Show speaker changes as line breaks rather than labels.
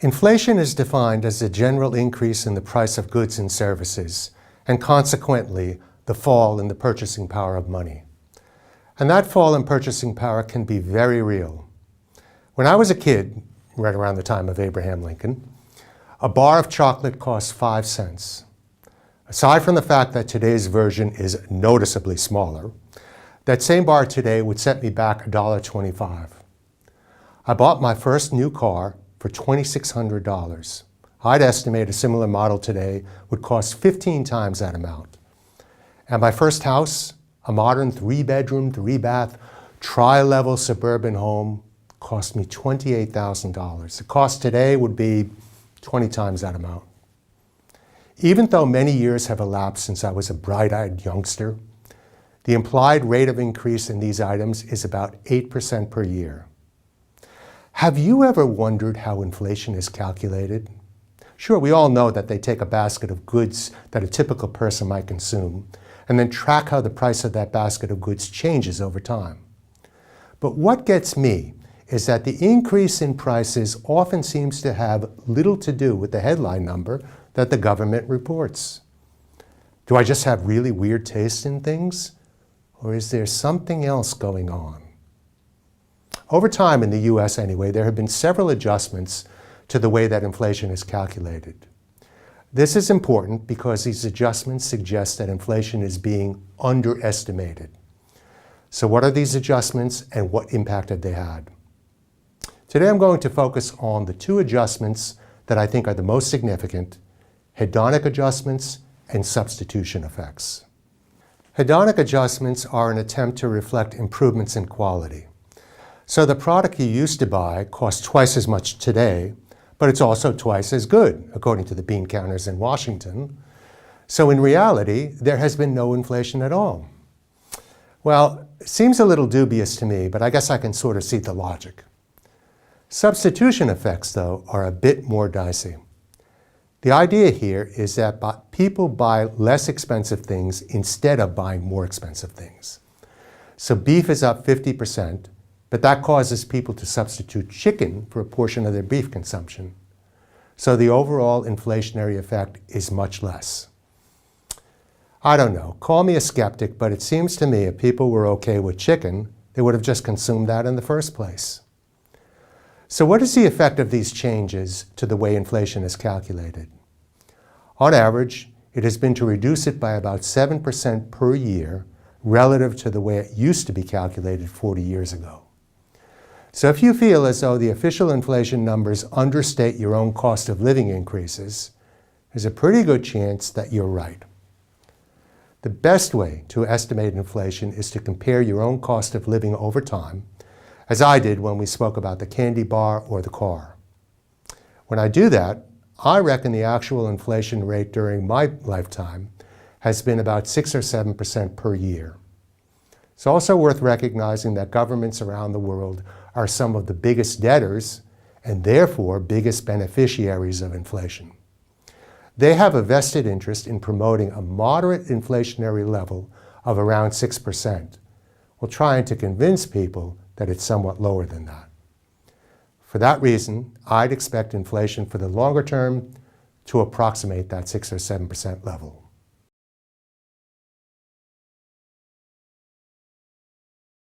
Inflation is defined as the general increase in the price of goods and services, and consequently, the fall in the purchasing power of money. And that fall in purchasing power can be very real. When I was a kid, right around the time of Abraham Lincoln, a bar of chocolate cost 5 cents. Aside from the fact that today's version is noticeably smaller, that same bar today would set me back $1.25. I bought my first new car for $2,600. I'd estimate a similar model today would cost 15 times that amount. And my first house, a modern 3-bedroom, 3-bath, tri-level suburban home, cost me $28,000. The cost today would be 20 times that amount. Even though many years have elapsed since I was a bright-eyed youngster, the implied rate of increase in these items is about 8% per year. Have you ever wondered how inflation is calculated? Sure, we all know that they take a basket of goods that a typical person might consume and then track how the price of that basket of goods changes over time. But what gets me is that the increase in prices often seems to have little to do with the headline number that the government reports. Do I just have really weird taste in things? Or is there something else going on? Over time in the US anyway, there have been several adjustments to the way that inflation is calculated. This is important because these adjustments suggest that inflation is being underestimated. So what are these adjustments and what impact have they had? Today I'm going to focus on the 2 adjustments that I think are the most significant: hedonic adjustments and substitution effects. Hedonic adjustments are an attempt to reflect improvements in quality. So the product you used to buy costs twice as much today, but it's also twice as good, according to the bean counters in Washington. So in reality, there has been no inflation at all. Well, it seems a little dubious to me, but I guess I can sort of see the logic. Substitution effects, though, are a bit more dicey. The idea here is that people buy less expensive things instead of buying more expensive things. So beef is up 50%, but that causes people to substitute chicken for a portion of their beef consumption. So the overall inflationary effect is much less. I don't know, call me a skeptic, but it seems to me if people were okay with chicken, they would have just consumed that in the first place. So what is the effect of these changes to the way inflation is calculated? On average, it has been to reduce it by about 7% per year relative to the way it used to be calculated 40 years ago. So if you feel as though the official inflation numbers understate your own cost of living increases, there's a pretty good chance that you're right. The best way to estimate inflation is to compare your own cost of living over time, as I did when we spoke about the candy bar or the car. When I do that, I reckon the actual inflation rate during my lifetime has been about 6 or 7% per year. It's also worth recognizing that governments around the world are some of the biggest debtors and therefore biggest beneficiaries of inflation. They have a vested interest in promoting a moderate inflationary level of around 6%, while trying to convince people that it's somewhat lower than that. For that reason, I'd expect inflation for the longer term to approximate that 6 or 7% level.